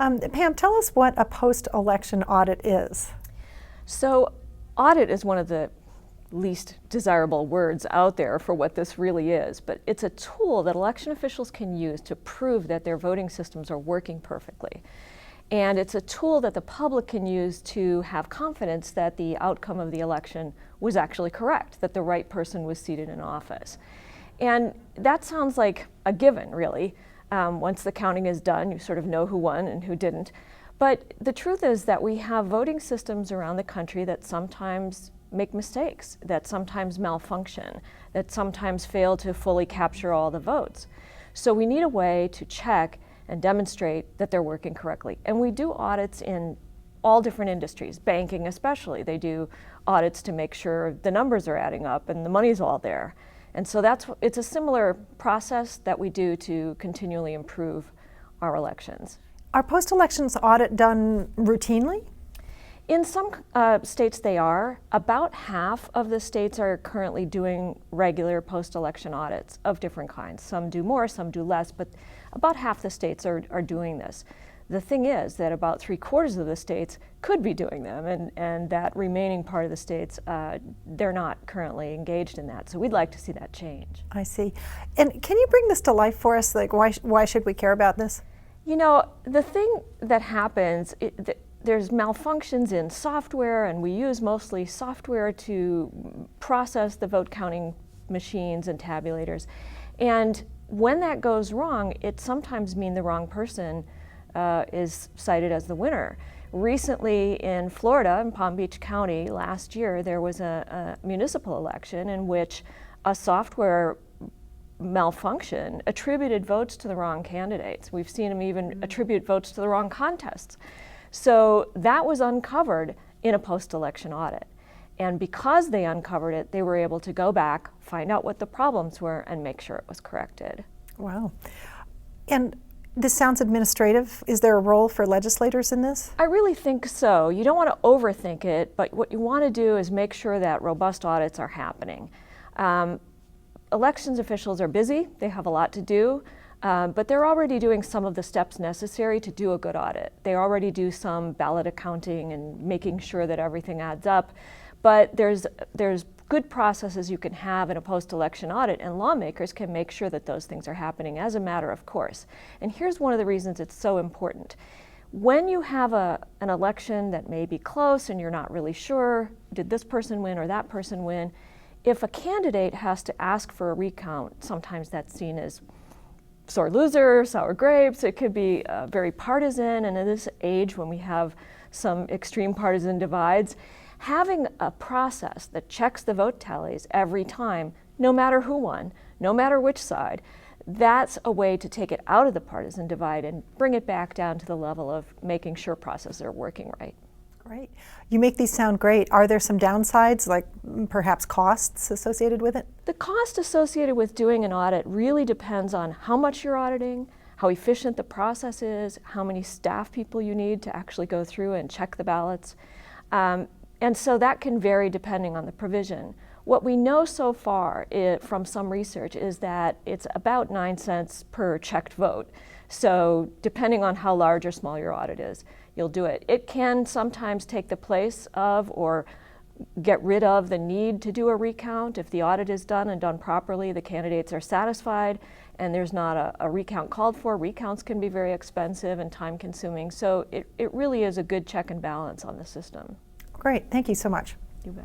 Pam, tell us what a post-election audit is. So audit is one of the least desirable words out there for what this really is, but it's a tool that election officials can use to prove that their voting systems are working perfectly. And it's a tool that the public can use to have confidence that the outcome of the election was actually correct, that the right person was seated in office. And that sounds like a given, really. Once the counting is done, you sort of know who won and who didn't. But the truth is that we have voting systems around the country that sometimes make mistakes, that sometimes malfunction, that sometimes fail to fully capture all the votes. So we need a way to check and demonstrate that they're working correctly. And we do audits in all different industries, banking especially. They do audits to make sure the numbers are adding up and the money's all there. And so it's a similar process that we do to continually improve our elections. Are post-elections audit done routinely? In some states they are. About half of the states are currently doing regular post-election audits of different kinds. Some do more, some do less, but about half the states are doing this. The thing is that about 3/4 of the states could be doing them, and that remaining part of the states, they're not currently engaged in that. So we'd like to see that change. I see. And can you bring this to life for us? Like, why should we care about this? You know, the thing that happens, there's malfunctions in software, and we use mostly software to process the vote counting machines and tabulators. And when that goes wrong, it sometimes means the wrong person is cited as the winner. Recently in Florida, in Palm Beach County, last year, there was a municipal election in which a software malfunction attributed votes to the wrong candidates. We've seen them even attribute votes to the wrong contests. So that was uncovered in a post-election audit. And because they uncovered it, they were able to go back, find out what the problems were, and make sure it was corrected. Wow. And this sounds administrative. Is there a role for legislators in this? I really think so. You don't want to overthink it, but what you want to do is make sure that robust audits are happening. Elections officials are busy, they have a lot to do, but they're already doing some of the steps necessary to do a good audit. They already do some ballot accounting and making sure that everything adds up, but there's good processes you can have in a post-election audit, and lawmakers can make sure that those things are happening as a matter of course. And here's one of the reasons it's so important. When you have an election that may be close and you're not really sure, did this person win or that person win, if a candidate has to ask for a recount, sometimes that's seen as sore loser, sour grapes. It could be very partisan, and in this age when we have some extreme partisan divides, having a process that checks the vote tallies every time, no matter who won, no matter which side, that's a way to take it out of the partisan divide and bring it back down to the level of making sure processes are working right. Great. You make these sound great. Are there some downsides, like perhaps costs associated with it? The cost associated with doing an audit really depends on how much you're auditing, how efficient the process is, how many staff people you need to actually go through and check the ballots. And so that can vary depending on the provision. What we know so far from some research is that it's about 9 cents per checked vote. So depending on how large or small your audit is, you'll do it. It can sometimes take the place of or get rid of the need to do a recount. If the audit is done and done properly, the candidates are satisfied, and there's not a recount called for. Recounts can be very expensive and time consuming. So it really is a good check and balance on the system. Great. Thank you so much. You bet.